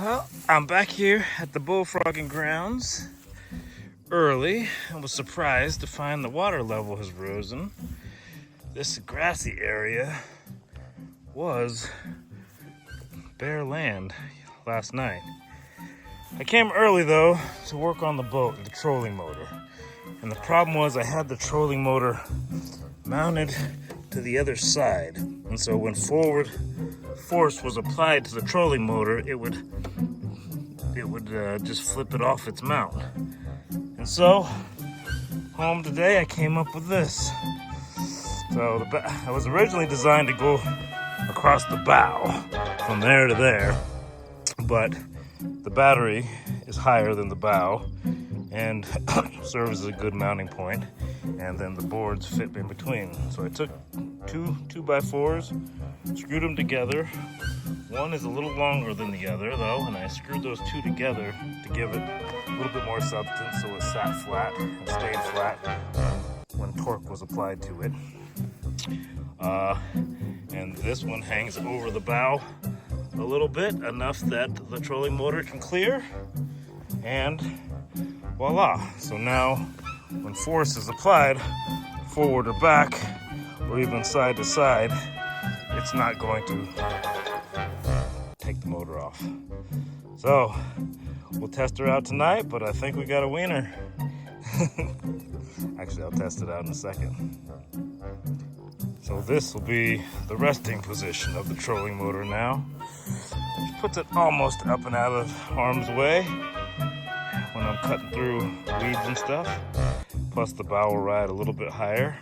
Well, I'm back here at the bullfrogging grounds early. I was surprised to find the water level has risen. This grassy area was bare land last night. I came early though to work on the boat and the trolling motor. And the problem was I had the trolling motor mounted to the other side. And so when forward force was applied to the trolling motor, it would just flip it off its mount. And so, home today, I came up with this. So it was originally designed to go across the bow from there to there, but the battery is higher than the bow and serves as a good mounting point, and then the boards fit in between. So I took two 2x4s, screwed them together. One is a little longer than the other though, and I screwed those two together to give it a little bit more substance so it sat flat and stayed flat when torque was applied to it. And this one hangs over the bow a little bit, enough that the trolling motor can clear, and voila. So now when force is applied forward or back or even side to side, it's not going to take the motor off. So we'll test her out tonight, but I think we got a wiener. Actually, I'll test it out in a second. So this will be the resting position of the trolling motor now, which puts it almost up and out of harm's way when I'm cutting through weeds and stuff. Plus the bow will ride a little bit higher,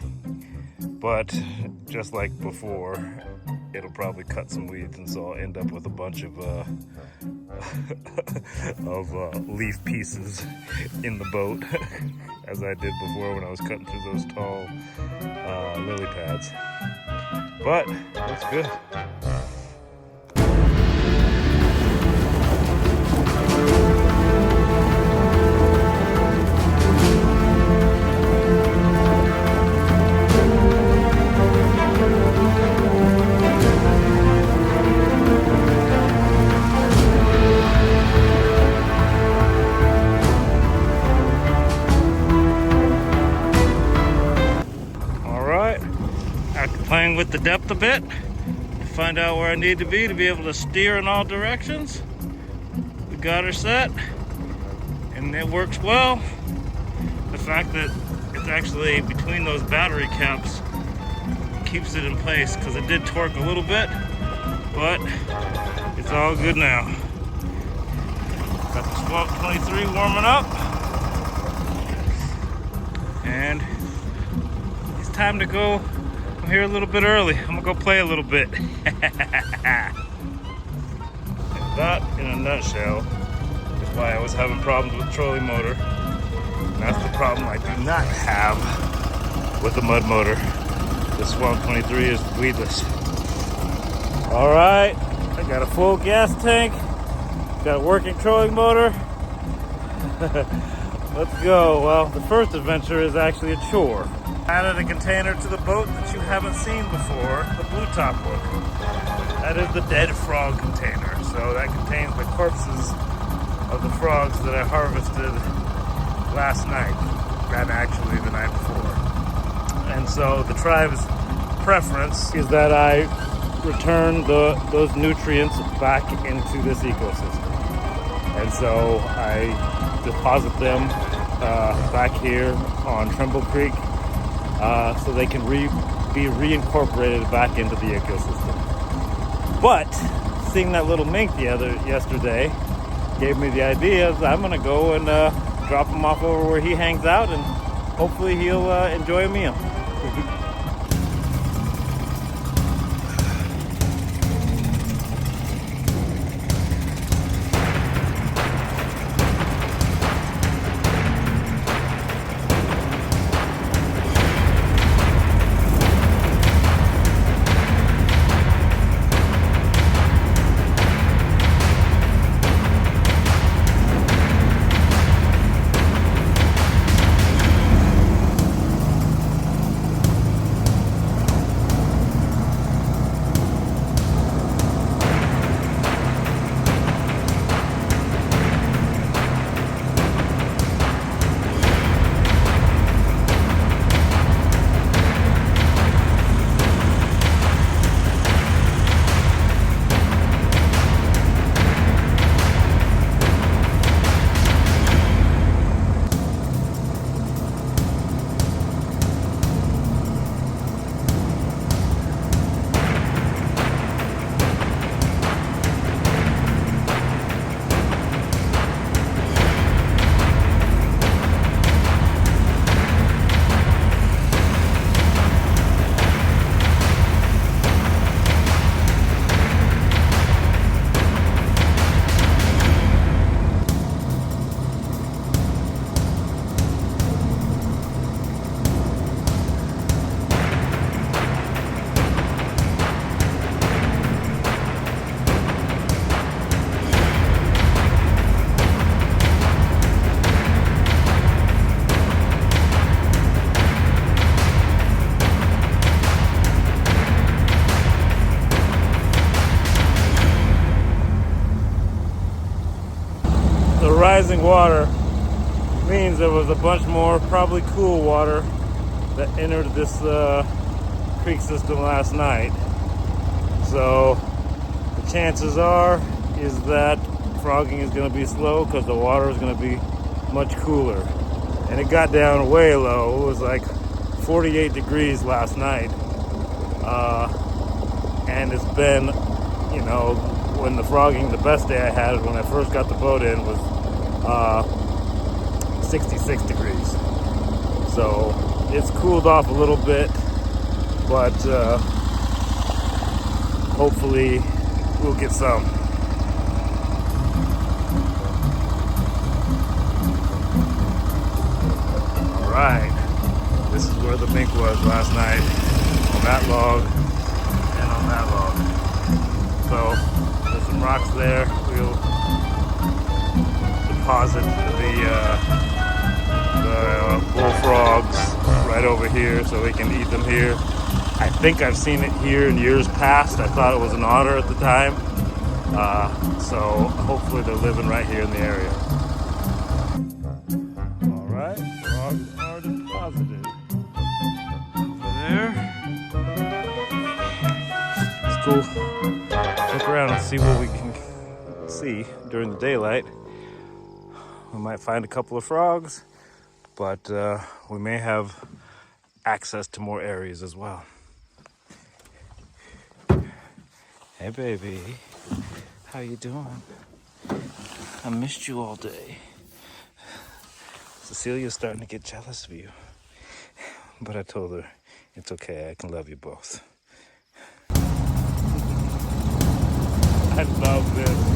but just like before, it'll probably cut some weeds, and so I'll end up with a bunch of leaf pieces in the boat, as I did before when I was cutting through those tall lily pads. But that's good. After playing with the depth a bit, to find out where I need to be able to steer in all directions, we got her set, and it works well. The fact that it's actually between those battery caps keeps it in place, because it did torque a little bit, but it's all good now. Got the Swamp 23 warming up, and it's time to go. I'm here a little bit early. I'm gonna go play a little bit. That, in a nutshell, is why I was having problems with the trolling motor. And that's the problem I do not have with the mud motor. The Swamp 23 is weedless. All right, I got a full gas tank. Got a working trolling motor. Let's go. Well, the first adventure is actually a chore. Added a container to the boat that you haven't seen before, the blue top one. That is the dead frog container. So that contains the corpses of the frogs that I harvested last night, and actually the night before. And so the tribe's preference is that I return those nutrients back into this ecosystem. And so I deposit them back here on Trimble Creek, so they can be reincorporated back into the ecosystem. But seeing that little mink yesterday gave me the idea that I'm gonna go and drop him off over where he hangs out, and hopefully he'll enjoy a meal. rising water means there was a bunch more probably cool water that entered this creek system last night. So the chances are is that frogging is going to be slow because the water is going to be much cooler. And it got down way low. It was like 48 degrees last night. And it's been, you know, when the frogging, the best day I had when I first got the boat in was 66 degrees. So it's cooled off a little bit, but hopefully we'll get some. All right, this is where the mink was last night, on that log and on that log. So there's some rocks there. We'll deposit the bullfrogs right over here so we can eat them here. I think I've seen it here in years past. I thought it was an otter at the time. So hopefully they're living right here in the area. All right, frogs are deposited. Over there. Let's go look around and see what we can see during the daylight. We might find a couple of frogs, but we may have access to more areas as well. Hey baby, how you doing? I missed you all day. Cecilia's starting to get jealous of you, but I told her it's okay, I can love you both. I love this.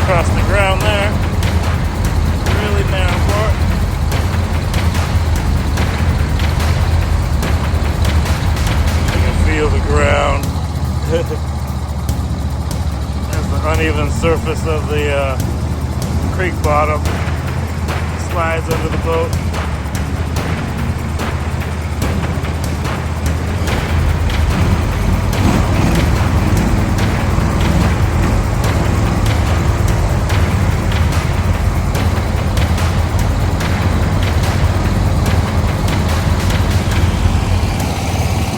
Across the ground there. Really narrow part. You can feel the ground. There's the uneven surface of the creek bottom. Slides under the boat.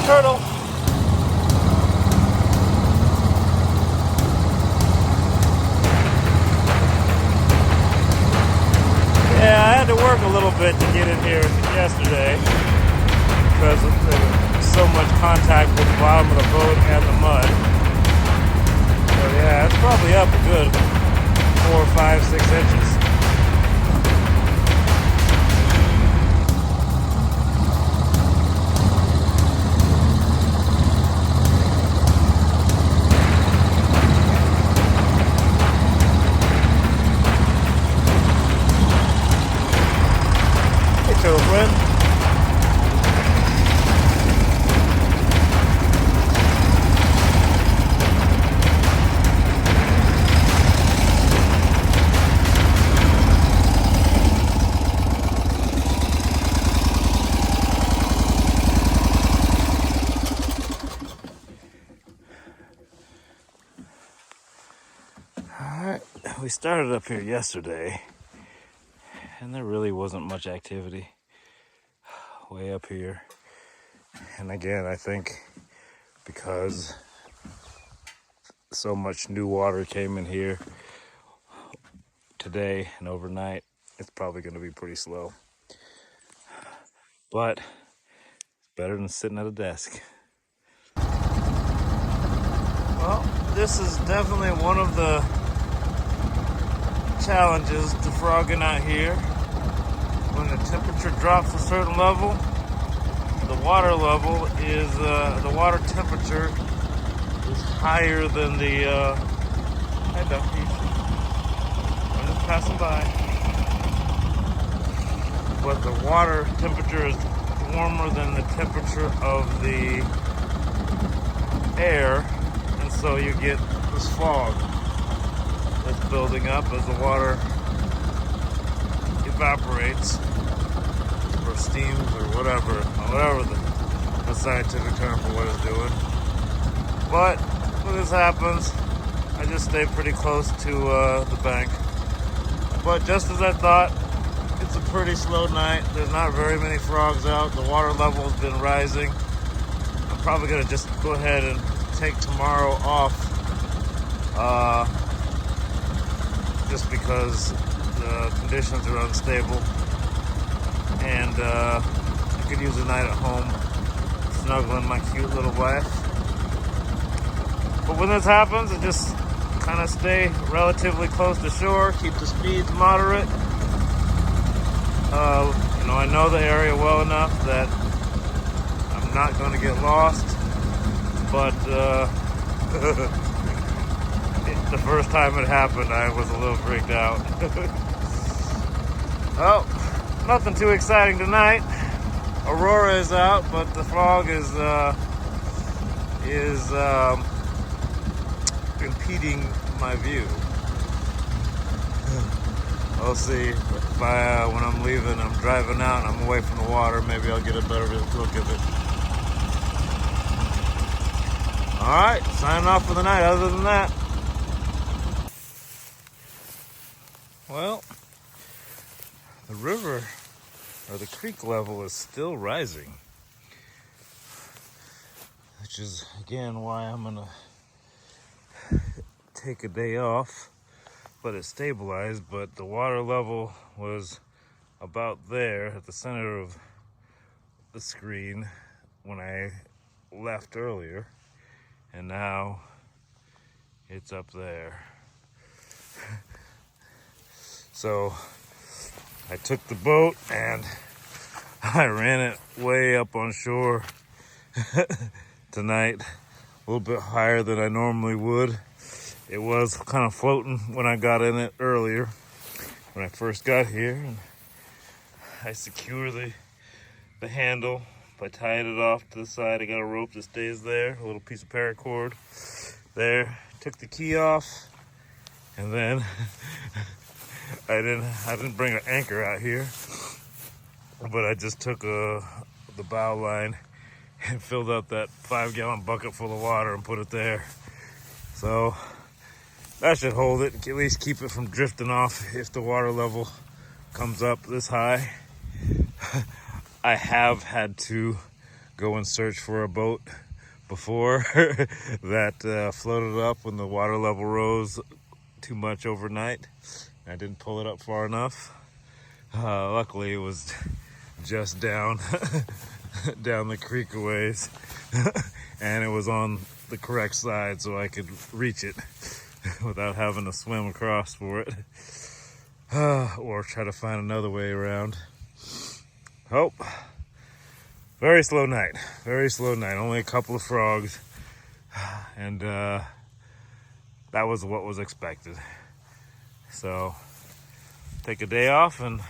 Turtle. Yeah, I had to work a little bit to get in here yesterday because there was so much contact with the bottom of the boat and the mud. So yeah, it's probably up a good 4, 5, 6 inches. Turtle friend. we started up here yesterday, and there really wasn't much activity way up here. And again, I think because so much new water came in here today and overnight, it's probably going to be pretty slow. But it's better than sitting at a desk. Well, this is definitely one of the challenges to frogging out here. When the temperature drops a certain level, the water level is, the water temperature is higher than the, hi Ducky, I'm just passing by. But the water temperature is warmer than the temperature of the air, and so you get this fog that's building up as the water evaporates or steams or whatever the scientific term for what it's doing. But when this happens, I just stay pretty close to the bank. But just as I thought, it's a pretty slow night. There's not very many frogs out. The water level has been rising. I'm probably gonna just go ahead and take tomorrow off, just because the conditions are unstable, and I could use a night at home snuggling my cute little wife. But when this happens, I just kind of stay relatively close to shore, keep the speeds moderate. I know the area well enough that I'm not going to get lost, but the first time it happened, I was a little freaked out. Oh, nothing too exciting tonight. Aurora is out, but the fog is impeding my view. I'll see if when I'm leaving, I'm driving out and I'm away from the water, maybe I'll get a better look at it. Alright, signing off for the night. Other than that, well, the river or the creek level is still rising, which is again why I'm gonna take a day off. But it stabilized, but the water level was about there at the center of the screen when I left earlier, and now it's up there. So I took the boat and I ran it way up on shore tonight, a little bit higher than I normally would. It was kind of floating when I got in it earlier, when I first got here. And I secure the handle by tying it off to the side. I got a rope that stays there, a little piece of paracord there. Took the key off, and then I didn't bring an anchor out here, but I just took the bow line and filled up that 5-gallon bucket full of water and put it there. So that should hold it, at least keep it from drifting off if the water level comes up this high. I have had to go and search for a boat before that floated up when the water level rose too much overnight. I didn't pull it up far enough. Luckily, it was just down the creek a ways, and it was on the correct side so I could reach it without having to swim across for it, or try to find another way around. Oh, very slow night, only a couple of frogs, and that was what was expected. So take a day off and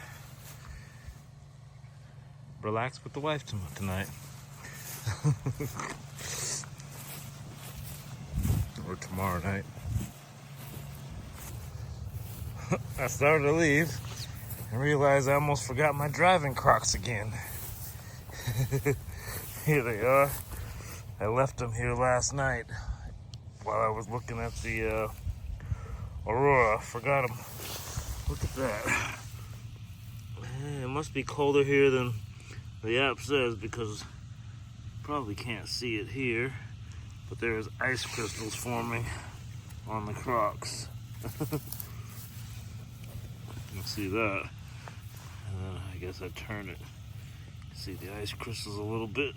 relax with the wife tonight. Or tomorrow night. I started to leave and realized I almost forgot my driving Crocs again. Here they are. I left them here last night while I was looking at the Aurora, forgot him. Look at that. It must be colder here than the app says because probably can't see it here, but there's ice crystals forming on the Crocs. You can see that. And then I guess I turn it. See the ice crystals a little bit.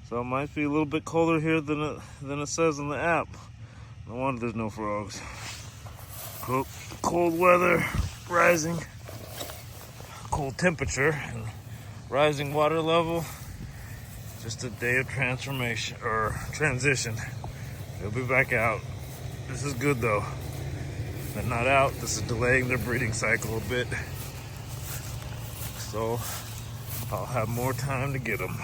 So it might be a little bit colder here than it says in the app. No wonder there's no frogs. Cold weather, rising, cold temperature, and rising water level. Just a day of transformation or transition. They'll be back out. This is good though. They're not out. This is delaying their breeding cycle a bit. So I'll have more time to get them.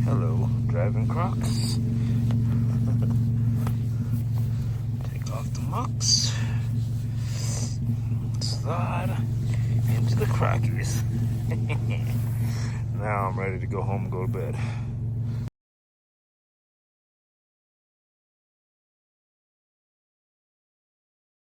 Hello, driving Crocs. Take off the mucks. Slide into the Crockies. Now I'm ready to go home and go to bed.